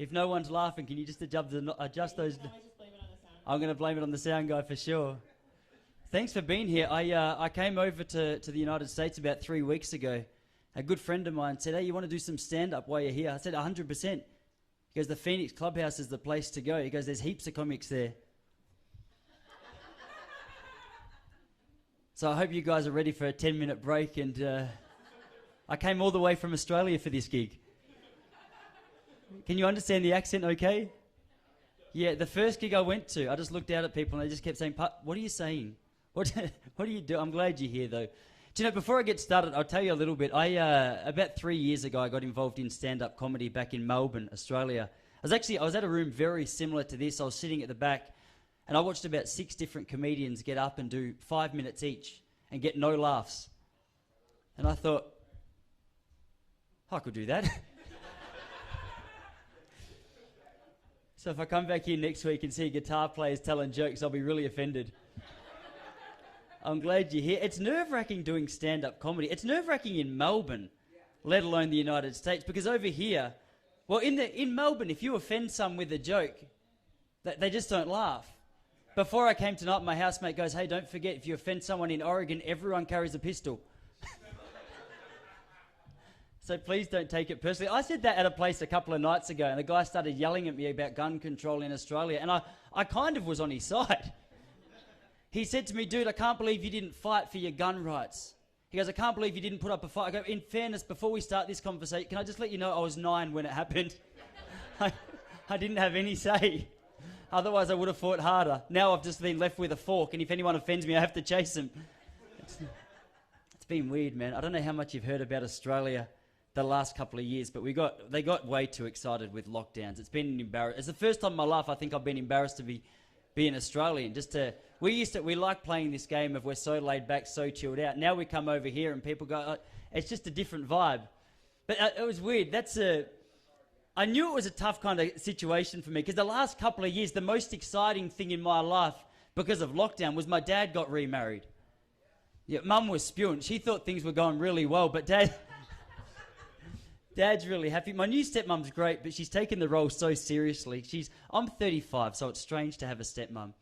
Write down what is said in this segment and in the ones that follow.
If no one's laughing, can you just adjust those? Can I just blame it on the sound? I'm going to blame it on the sound guy for sure. Thanks for being here. I came over to the United States about 3 weeks ago. A good friend of mine said, hey, you want to do some stand-up while you're here? I said, 100%. He goes, the Phoenix Clubhouse is the place to go. He goes, there's heaps of comics there. So I hope you guys are ready for a 10-minute break. And I came all the way from Australia for this gig. Can you understand the accent okay? Yeah, the first gig I went to, I just looked out at people and they just kept saying, what are you saying? What do you do? I'm glad you're here, though. Do you know, before I get started, I'll tell you a little bit. About 3 years ago, I got involved in stand-up comedy back in Melbourne, Australia. I was at a room very similar to this. I was sitting at the back, and I watched about 6 different comedians get up and do 5 minutes each and get no laughs. And I thought, I could do that. So if I come back here next week and see guitar players telling jokes, I'll be really offended. I'm glad you're here. It's nerve-wracking doing stand-up comedy. It's nerve-wracking in Melbourne, let alone the United States, because over here, well, in Melbourne, if you offend some with a joke, they just don't laugh. Before I came tonight, my housemate goes, hey, don't forget, if you offend someone in Oregon, everyone carries a pistol. So please don't take it personally. I said that at a place a couple of nights ago, and the guy started yelling at me about gun control in Australia, and I kind of was on his side. He said to me, dude, I can't believe you didn't fight for your gun rights. He goes, I can't believe you didn't put up a fight. I go, in fairness, before we start this conversation, can I just let you know I was 9 when it happened? I didn't have any say. Otherwise, I would have fought harder. Now I've just been left with a fork, and if anyone offends me, I have to chase them. It's been weird, man. I don't know how much you've heard about Australia the last couple of years, but they got way too excited with lockdowns. It's been embarrassing. It's the first time in my life I think I've been embarrassed to be an Australian. We like playing this game of we're so laid back, so chilled out. Now we come over here and people go, it's just a different vibe. But it was weird. I knew it was a tough kind of situation for me because the last couple of years, the most exciting thing in my life because of lockdown was my dad got remarried. Yeah, Mum was spewing. She thought things were going really well, but Dad's really happy. My new stepmom's great, but she's taken the role so seriously. I'm 35, so it's strange to have a stepmom.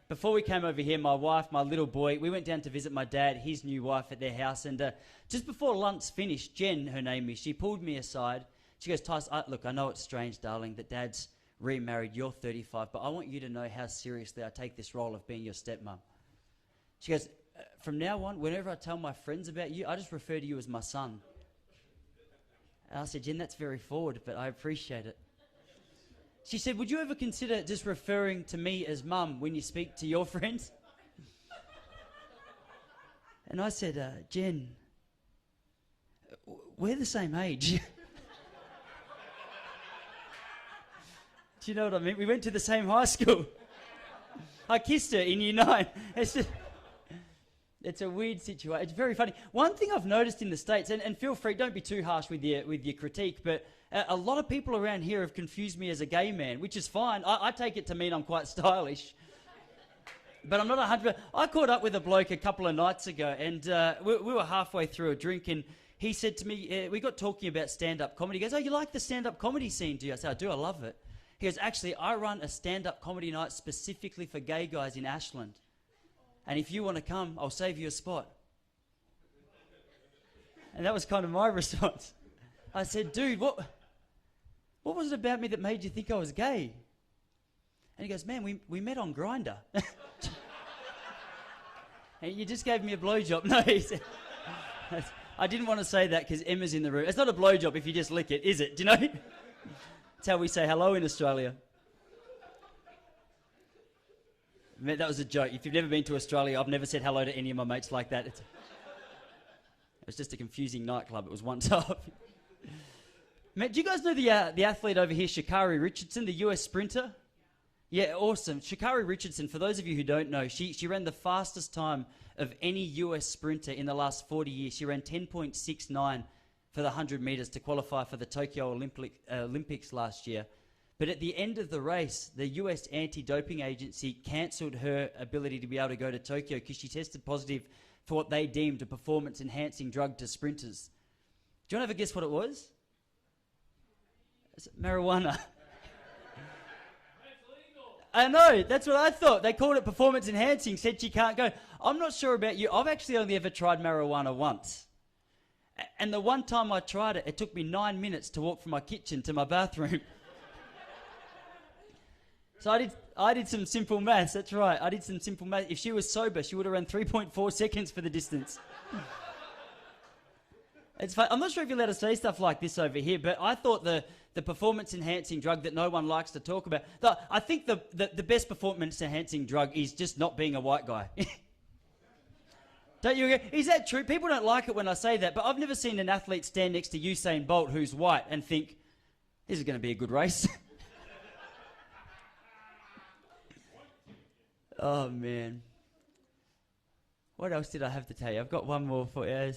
Before we came over here, my wife, my little boy, we went down to visit my dad, his new wife at their house, and just before lunch finished, Jen, her name is, she pulled me aside. She goes, Tyson, look, I know it's strange, darling, that Dad's remarried, you're 35, but I want you to know how seriously I take this role of being your stepmom. She goes, from now on, whenever I tell my friends about you, I just refer to you as my son. And I said, Jen, that's very forward, but I appreciate it. She said, would you ever consider just referring to me as Mum when you speak to your friends? And I said, Jen, we're the same age. Do you know what I mean? We went to the same high school. I kissed her in year 9. It's a weird situation. It's very funny. One thing I've noticed in the States, and feel free, don't be too harsh with your critique, but a lot of people around here have confused me as a gay man, which is fine. I take it to mean I'm quite stylish. But I'm not 100%. I caught up with a bloke a couple of nights ago, and we were halfway through a drink, and he said to me, we got talking about stand-up comedy. He goes, oh, you like the stand-up comedy scene, do you? I said, I do, I love it. He goes, actually, I run a stand-up comedy night specifically for gay guys in Ashland. And if you want to come, I'll save you a spot. And that was kind of my response. I said, dude, what was it about me that made you think I was gay? And he goes, man, we met on Grindr. And you just gave me a blowjob. No, he said, I didn't want to say that because Emma's in the room. It's not a blowjob if you just lick it, is it? Do you know? That's how we say hello in Australia. That was a joke. If you've never been to Australia, I've never said hello to any of my mates like that. It was just a confusing nightclub. It was once off. Man, do you guys know the athlete over here, Sha'Carri Richardson, the US sprinter? Yeah, awesome. Sha'Carri Richardson, for those of you who don't know, she ran the fastest time of any US sprinter in the last 40 years. She ran 10.69 for the 100 metres to qualify for the Tokyo Olympics last year. But at the end of the race, the US anti-doping agency cancelled her ability to be able to go to Tokyo because she tested positive for what they deemed a performance-enhancing drug to sprinters. Do you want to have a guess what it was? It's marijuana. I know, that's what I thought. They called it performance enhancing, said she can't go. I'm not sure about you. I've actually only ever tried marijuana once. And the one time I tried it, it took me 9 minutes to walk from my kitchen to my bathroom. So I did some simple maths, that's right. I did some simple maths. If she was sober, she would have run 3.4 seconds for the distance. It's fun. I'm not sure if you're allowed to say stuff like this over here, but I thought the performance-enhancing drug that no one likes to talk about, I think the best performance-enhancing drug is just not being a white guy. Don't you agree? Is that true? People don't like it when I say that, but I've never seen an athlete stand next to Usain Bolt who's white and think, this is going to be a good race. Oh, man. What else did I have to tell you? I've got one more for you.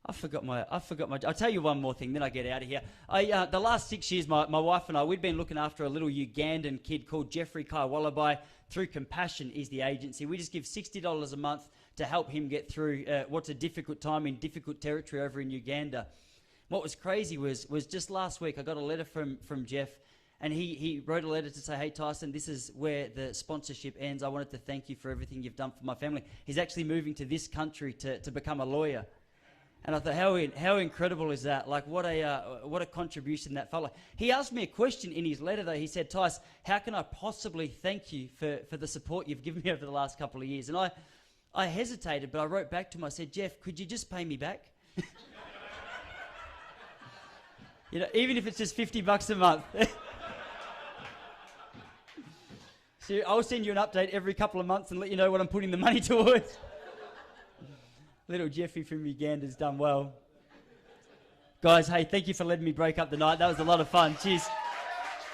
I forgot my. I'll tell you one more thing, then I get out of here. The last 6 years, my wife and I, we'd been looking after a little Ugandan kid called Jeffrey Kaiwallabai through Compassion is the agency. We just give $60 a month to help him get through what's a difficult time in difficult territory over in Uganda. What was crazy was just last week I got a letter from Jeff, and he wrote a letter to say, hey Tyson, this is where the sponsorship ends. I wanted to thank you for everything you've done for my family. He's actually moving to this country to become a lawyer. And I thought, how incredible is that? Like, what a contribution that fella. He asked me a question in his letter, though. He said, Tyce, how can I possibly thank you for the support you've given me over the last couple of years? And I hesitated, but I wrote back to him. I said, Jeff, could you just pay me back? You know, even if it's just $50 a month. So I'll send you an update every couple of months and let you know what I'm putting the money towards. Little Jeffy from Uganda's done well. Guys, hey, thank you for letting me break up the night. That was a lot of fun. Cheers.